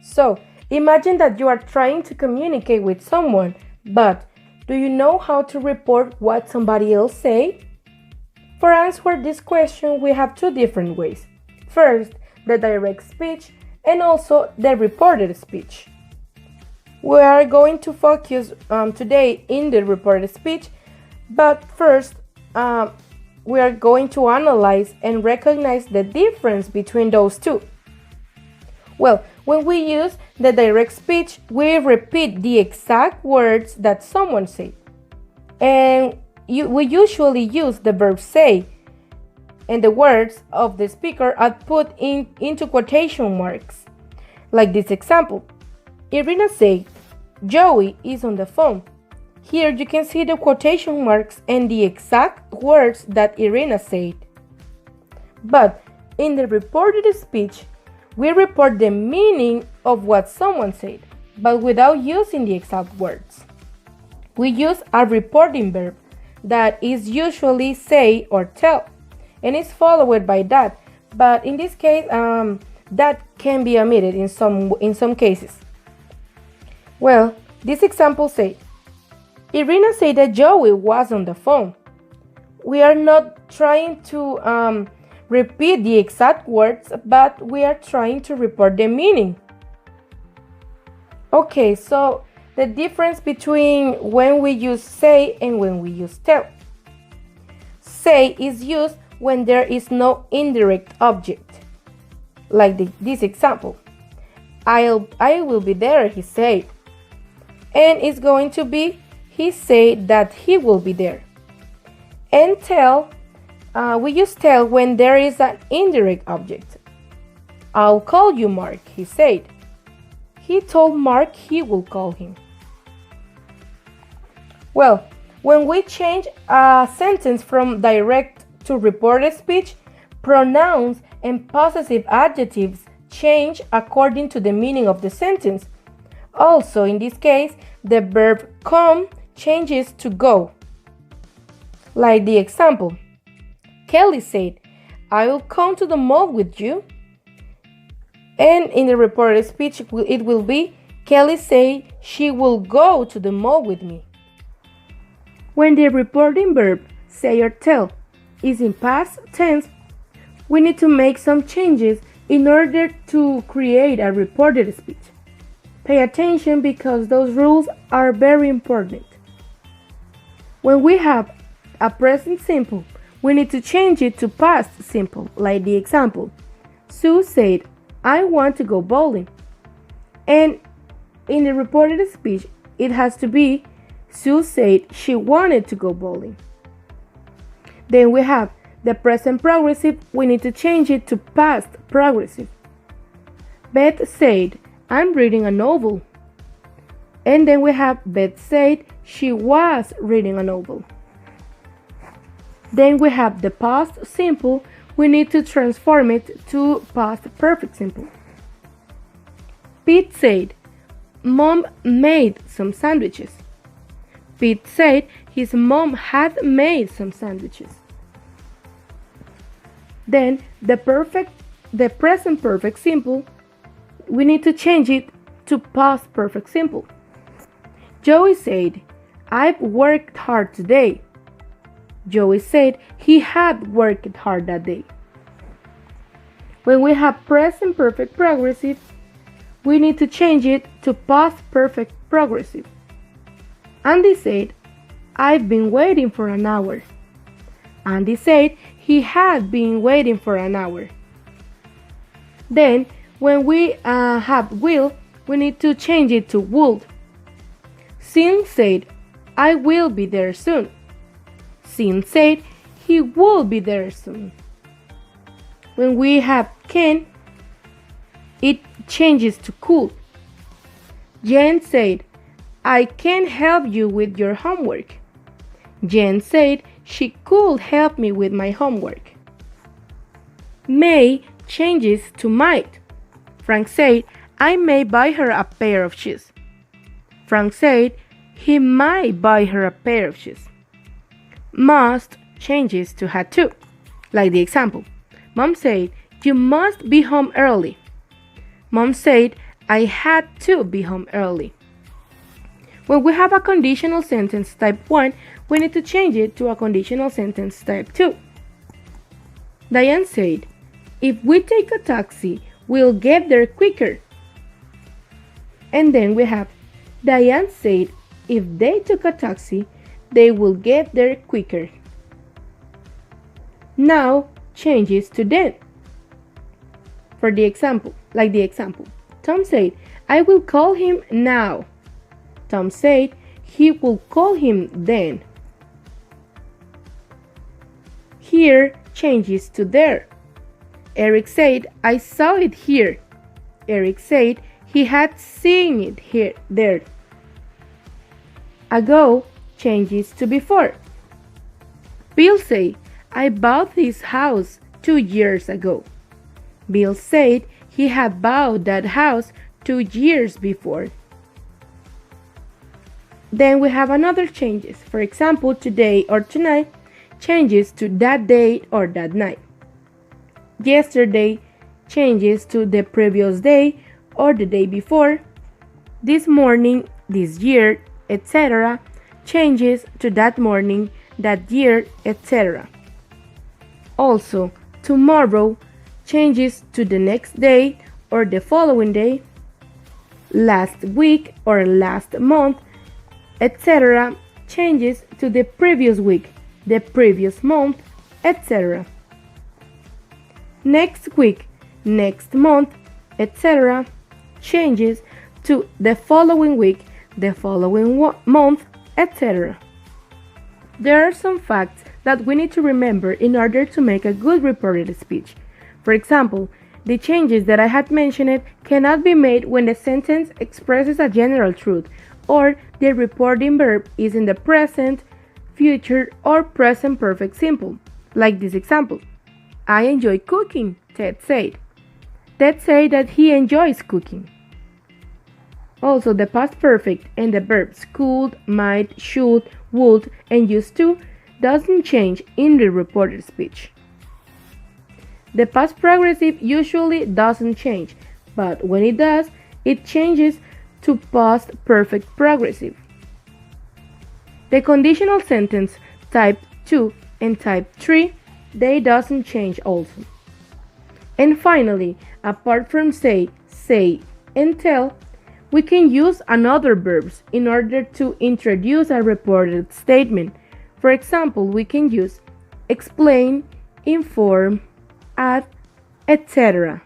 So, imagine that you are trying to communicate with someone, but do you know how to report what somebody else say? For answer this question, we have two different ways. First, the direct speech and also the reported speech. We are going to focus today in the reported speech, but first, we are going to analyze and recognize the difference between those two. Well, when we use the direct speech, we repeat the exact words that someone said. And we usually use the verb say, and the words of the speaker are put into quotation marks. Like this example. Irina said, Joey is on the phone. Here you can see the quotation marks and the exact words that Irina said. But in the reported speech, we report the meaning of what someone said, but without using the exact words. We use a reporting verb that is usually say or tell, and is followed by that, but in this case, that can be omitted in some cases. Well, this example said, Irina said that Joey was on the phone. We are not trying to repeat the exact words, but we are trying to report the meaning. Okay, so the difference between when we use say and when we use tell. Say is used when there is no indirect object. Like this example. I will be there, he said. And it's going to be, he said that he will be there. And tell, we use tell when there is an indirect object. I'll call you, Mark, he said. He told Mark he will call him. Well, when we change a sentence from direct to reported speech, pronouns and possessive adjectives change according to the meaning of the sentence. Also, in this case, the verb come changes to go. Like the example, Kelly said, I will come to the mall with you. And in the reported speech, it will be, Kelly said she will go to the mall with me. When the reporting verb, say or tell, is in past tense, we need to make some changes in order to create a reported speech. Pay attention because those rules are very important. When we have a present simple, we need to change it to past simple, like the example. Sue said, I want to go bowling. And in the reported speech, it has to be, Sue said she wanted to go bowling. Then we have the present progressive, we need to change it to past progressive. Beth said, I'm reading a novel. And then we have Beth said she was reading a novel. Then we have the past simple, we need to transform it to past perfect simple. Pete said, Mom made some sandwiches. Pete said his mom had made some sandwiches. Then the present perfect simple, we need to change it to past perfect simple. Joey said, I've worked hard today. Joey said he had worked hard that day. When we have present perfect progressive, we need to change it to past perfect progressive. Andy said, I've been waiting for an hour. Andy said he had been waiting for an hour. Then, when we have will, we need to change it to would. Sin said, I will be there soon. Sin said he will be there soon. When we have can, it changes to could. Jen said, I can help you with your homework. Jen said she could help me with my homework. May changes to might. Frank said, I may buy her a pair of shoes. Frank said he might buy her a pair of shoes. Must changes to had to. Like the example. Mom said, you must be home early. Mom said, I had to be home early. When we have a conditional sentence type 1, we need to change it to a conditional sentence type 2. Diane said, if we take a taxi, we'll get there quicker. And then we have, Diane said, if they took a taxi, they will get there quicker. Now changes to then. For the example, Tom said, I will call him now. Tom said, he will call him then. Here changes to there. Eric said, I saw it here. Eric said, he had seen it there. Ago changes to before. Bill said, I bought this house 2 years ago. Bill said he had bought that house 2 years before. Then we have another changes. For example, today or tonight changes to that day or that night. Yesterday changes to the previous day or the day before. This morning, this year, etc. changes to that morning, that year, etc. Also, tomorrow changes to the next day or the following day. Last week or last month, etc. changes to the previous week, the previous month, etc. Next week, next month, etc. changes to the following week, the following month, etc. There are some facts that we need to remember in order to make a good reported speech. For example, the changes that I had mentioned cannot be made when the sentence expresses a general truth or the reporting verb is in the present, future, or present perfect simple, like this example. I enjoy cooking, Ted said. Ted said that he enjoys cooking. Also, the past perfect and the verbs could, might, should, would, and used to doesn't change in the reported speech. The past progressive usually doesn't change, but when it does, it changes to past perfect progressive. The conditional sentence type 2 and type 3, they doesn't change also. And finally, apart from say, and tell, we can use another verbs in order to introduce a reported statement. For example, we can use explain, inform, add, etc.